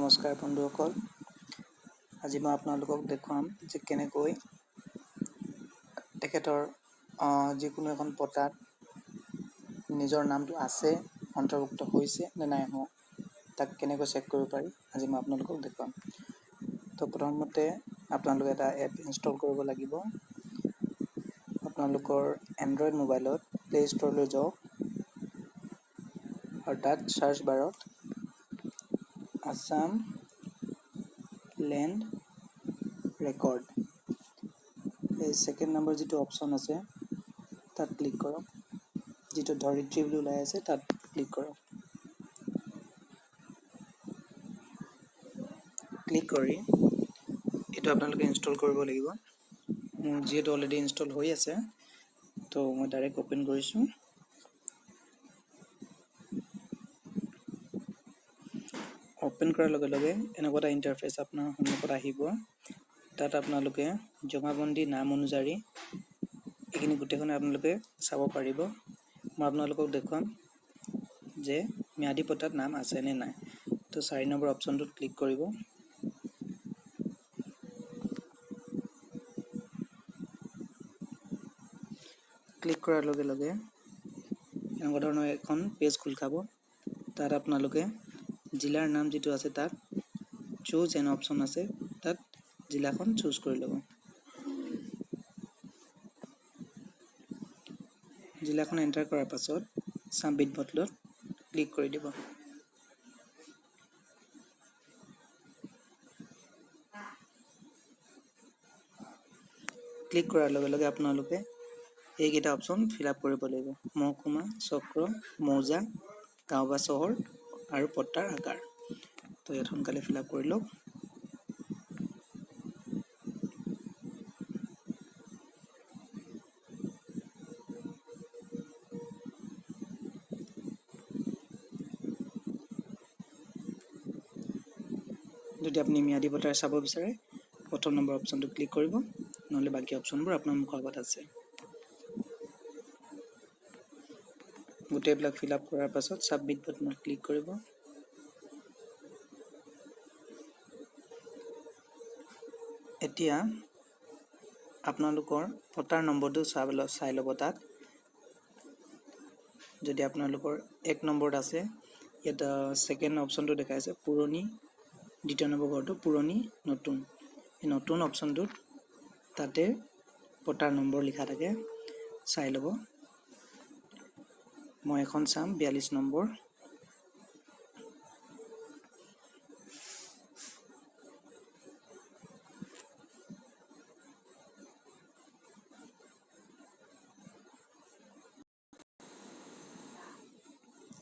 নমস্কাৰ বন্ধুসকল, আজি মই আপোনালোকক দেখুৱাম যে কেনেকৈ তেখেতৰ যিকোনো এখন পতাত নিজৰ নামটো আছে, অন্তৰ্ভুক্ত হৈছে নে নাই হোৱা তাক কেনেকৈ চেক কৰিব পাৰি আজি মই আপোনালোকক দেখুৱাম। তো প্ৰথমতে আপোনালোকে এটা এপ ইনষ্টল কৰিব লাগিব। আপোনালোকৰ এণ্ড্ৰইড মোবাইলত প্লে ষ্ট'ৰলৈ যাওক আৰু তাত চাৰ্চ বাৰত আসাম লেণ্ড ৰেকৰ্ড এই ছেকেণ্ড নম্বৰ যিটো অপশ্যন আছে তাত ক্লিক কৰক। যিটো ধৰিত্ৰী বুলি ওলাই আছে তাত ক্লিক কৰক। ক্লিক কৰি এইটো আপোনালোকে ইনষ্টল কৰিব লাগিব। মোৰ যিহেতু অলৰেডি ইনষ্টল হৈ আছে তো মই ডাইৰেক্ট অপেন কৰিছোঁ। অপেন কৰাৰ লগে লগে এনেকুৱা এটা ইণ্টাৰফেচ আপোনাৰ সন্মুখত আহিব। তাত আপোনালোকে জমাবন্দী নাম অনুযায়ী এইখিনি গোটেইখন আপোনালোকে চাব পাৰিব। মই আপোনালোকক দেখুৱাম যে ম্যাদী পট্টাত নাম আছে নে নাই। তো 4 নম্বৰ অপশ্যনটোত ক্লিক কৰিব। ক্লিক কৰাৰ লগে লগে এনেকুৱা ধৰণৰ এখন পেজ খোল খাব। তাত আপোনালোকে জিলাৰ নাম যিটো আছে তাত চুজ এন অপশ্যন আছে, তাত জিলাখন চুজ কৰি ল'ব। জিলাখন এণ্টাৰ কৰাৰ পাছত ছাবমিট বটনত ক্লিক কৰি দিব। ক্লিক কৰাৰ লগে লগে আপোনালোকে এইকেইটা অপশ্যন ফিল আপ কৰিব লাগিব: মহকুমা, চক্ৰ, মৌজা, গাঁও বা চহৰ আৰু পট্টাৰ আকাৰ। তো ইয়াত সোনকালে ফিল আপ কৰি লওক। যদি আপুনি ম্যাদী পট্টাৰ চাব বিচাৰে প্ৰথম নম্বৰ অপশ্যনটো ক্লিক কৰিব, নহ'লে বাকী অপশ্যনবোৰ আপোনাৰ মুখৰ আগত আছে। গোটেইবিলাক ফিল আপ কৰাৰ পাছত ছাবমিট বাটনত ক্লিক কৰিব। এতিয়া আপোনালোকৰ পট্টাৰ নম্বৰটো চাই ল'ব। তাত যদি আপোনালোকৰ 1 নম্বৰত আছে, ইয়াত ছেকেণ্ড অপশ্যনটো দেখাইছে পুৰণি, দ্বিতীয় নম্বৰ ঘৰটো পুৰণি নতুন। এই নতুন অপশ্যনটোত তাতে পট্টাৰ নম্বৰ লিখা থাকে, চাই ল'ব। মই এখন চাম 42 নম্বৰ।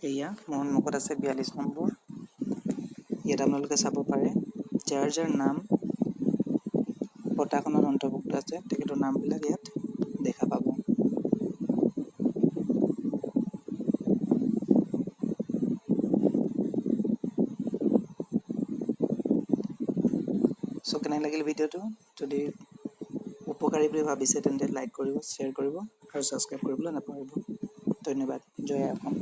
এয়া মোৰ সন্মুখত আছে 42 নম্বৰ। ইয়াত আপোনালোকে চাব পাৰে যাৰ যাৰ নাম পট্টাখনত অন্তৰ্ভুক্ত আছে তেখেতৰ নামবিলাক ইয়াত দেখা পাব। চ' কেনে লাগিল ভিডিঅ'টো? যদি উপকাৰী বুলি ভাবিছে তেন্তে লাইক কৰিব, শ্বেয়াৰ কৰিব আৰু ছাবস্ক্ৰাইব কৰিবলৈ নাপাহৰিব। ধন্যবাদ। জয় অসম।